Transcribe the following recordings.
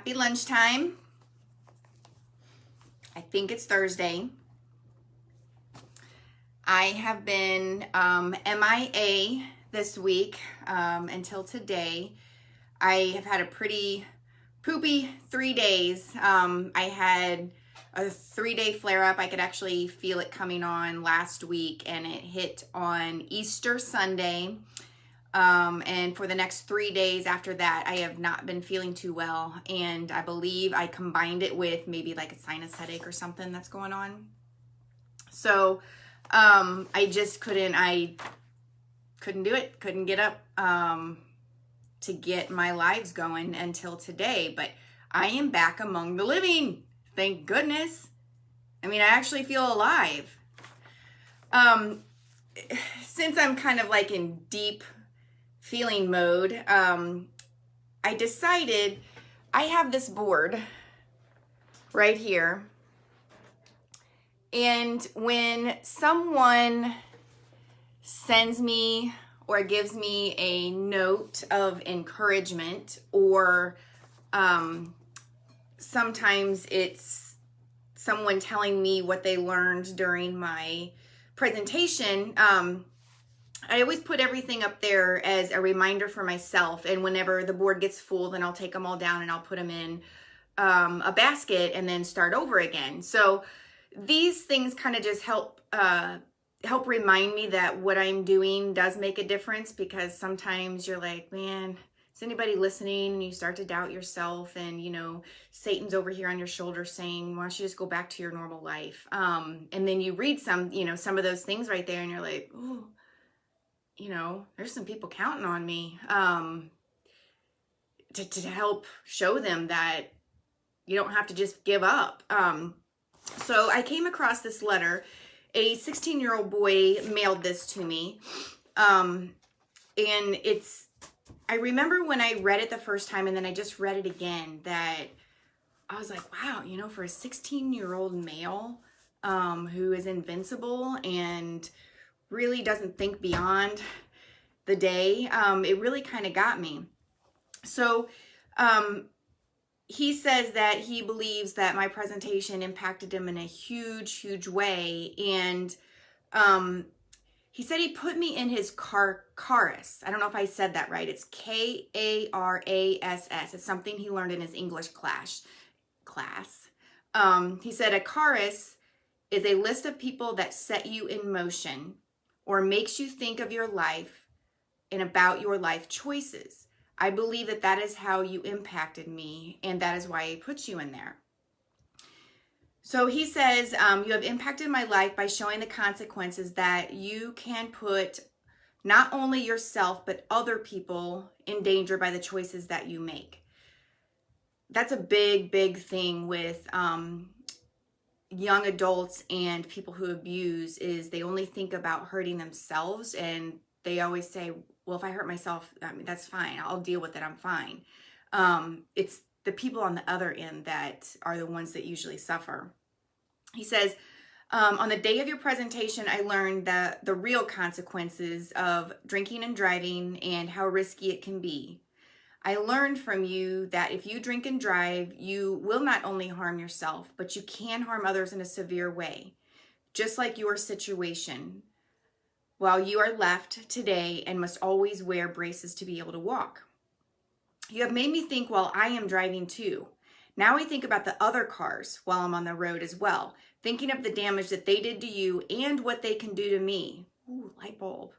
Happy lunchtime. I think it's Thursday. I have been MIA this week until today. I have had a pretty poopy 3 days. I had a 3-day flare-up. I could actually feel it coming on last week, and it hit on Easter Sunday. And for the next 3 days after that, I have not been feeling too well. And I believe I combined it with maybe like a sinus headache or something that's going on. So, I just couldn't do it. Couldn't get up, to get my lives going until today. But I am back among the living. Thank goodness. I mean, I actually feel alive. Since I'm kind of like in deep feeling mode, I decided I have this board right here, and when someone sends me or gives me a note of encouragement, or sometimes it's someone telling me what they learned during my presentation, I always put everything up there as a reminder for myself. And whenever the board gets full, then I'll take them all down and I'll put them in a basket and then start over again. So these things kind of just help remind me that what I'm doing does make a difference, because sometimes you're like, man, is anybody listening? And you start to doubt yourself, and, you know, Satan's over here on your shoulder saying, why don't you just go back to your normal life? And then you read some of those things right there, and you're like, oh, you know, there's some people counting on me to help show them that you don't have to just give up. So I came across this letter. A 16-year-old boy mailed this to me. And I remember when I read it the first time, and then I just read it again, that I was like, wow, you know, for a 16-year-old male who is invincible and really doesn't think beyond the day, it really kind of got me. So he says that he believes that my presentation impacted him in a huge, huge way. And he said he put me in his chorus. I don't know if I said that right. It's Karass. It's something he learned in his English class. He said a chorus is a list of people that set you in motion or makes you think of your life and about your life choices. I believe that that is how you impacted me, and that is why I put you in there. So he says, you have impacted my life by showing the consequences that you can put not only yourself, but other people in danger by the choices that you make. That's a big, big thing with young adults and people who abuse, is they only think about hurting themselves, and they always say, well, if I hurt myself, I mean, that's fine. I'll deal with it. I'm fine. It's the people on the other end that are the ones that usually suffer. He says, on the day of your presentation, I learned that the real consequences of drinking and driving and how risky it can be. I learned from you that if you drink and drive, you will not only harm yourself, but you can harm others in a severe way, just like your situation, while you are left today and must always wear braces to be able to walk. You have made me think while I am driving too. Now I think about the other cars while I'm on the road as well, thinking of the damage that they did to you and what they can do to me. Ooh, light bulb.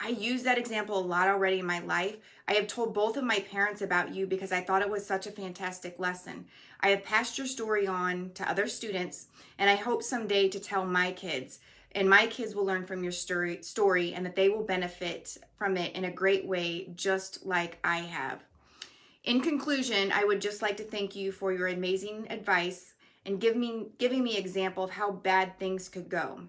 I use that example a lot already in my life. I have told both of my parents about you because I thought it was such a fantastic lesson. I have passed your story on to other students, and I hope someday to tell my kids, and my kids will learn from your story, and that they will benefit from it in a great way, just like I have. In conclusion, I would just like to thank you for your amazing advice and giving me example of how bad things could go.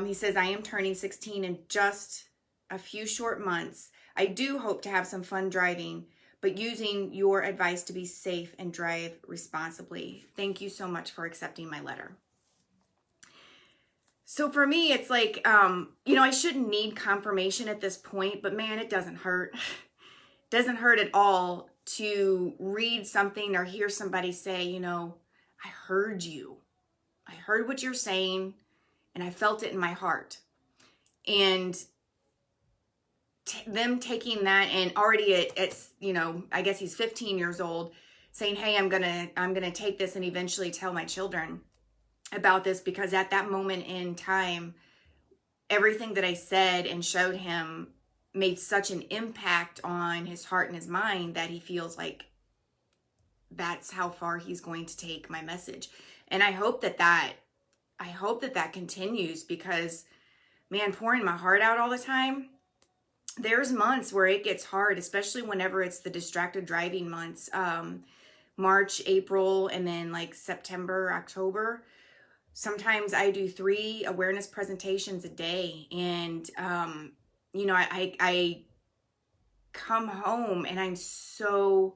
He says, I am turning 16 in just a few short months. I do hope to have some fun driving, but using your advice to be safe and drive responsibly. Thank you so much for accepting my letter. So for me, it's like, I shouldn't need confirmation at this point, but man, it doesn't hurt. doesn't hurt at all to read something or hear somebody say, you know, I heard you. I heard what you're saying, and I felt it in my heart. And them taking that, and already it's, you know, I guess he's 15 years old, saying, hey, I'm gonna take this and eventually tell my children about this, because at that moment in time, everything that I said and showed him made such an impact on his heart and his mind that he feels like that's how far he's going to take my message. And I hope that continues, because, man, pouring my heart out all the time, there's months where it gets hard, especially whenever it's the distracted driving months, March, April, and then like September, October. Sometimes I do 3 awareness presentations a day, and you know, I come home and I'm so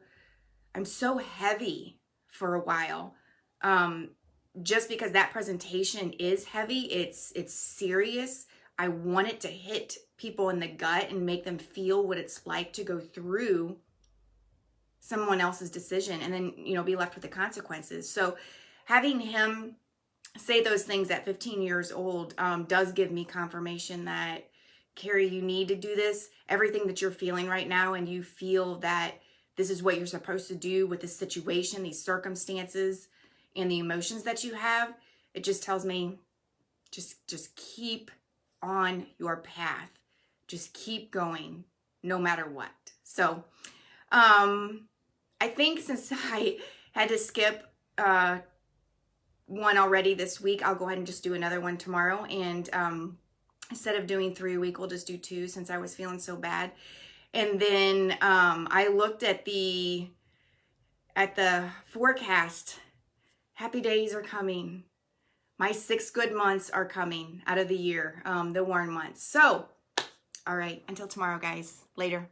heavy for a while, just because that presentation is heavy. It's serious. I want it to hit people in the gut and make them feel what it's like to go through someone else's decision and then, you know, be left with the consequences. So having him say those things at 15 years old does give me confirmation that, Carey, you need to do this. Everything that you're feeling right now, and you feel that this is what you're supposed to do with this situation, these circumstances, and the emotions that you have, it just tells me, just keep on your path. Just keep going no matter what. So I think since I had to skip one already this week, I'll go ahead and just do another one tomorrow. And instead of doing 3 a week, we'll just do 2, since I was feeling so bad. And then I looked at the forecast. Happy days are coming. My 6 good months are coming out of the year, the warm months. So, all right, until tomorrow, guys. Later.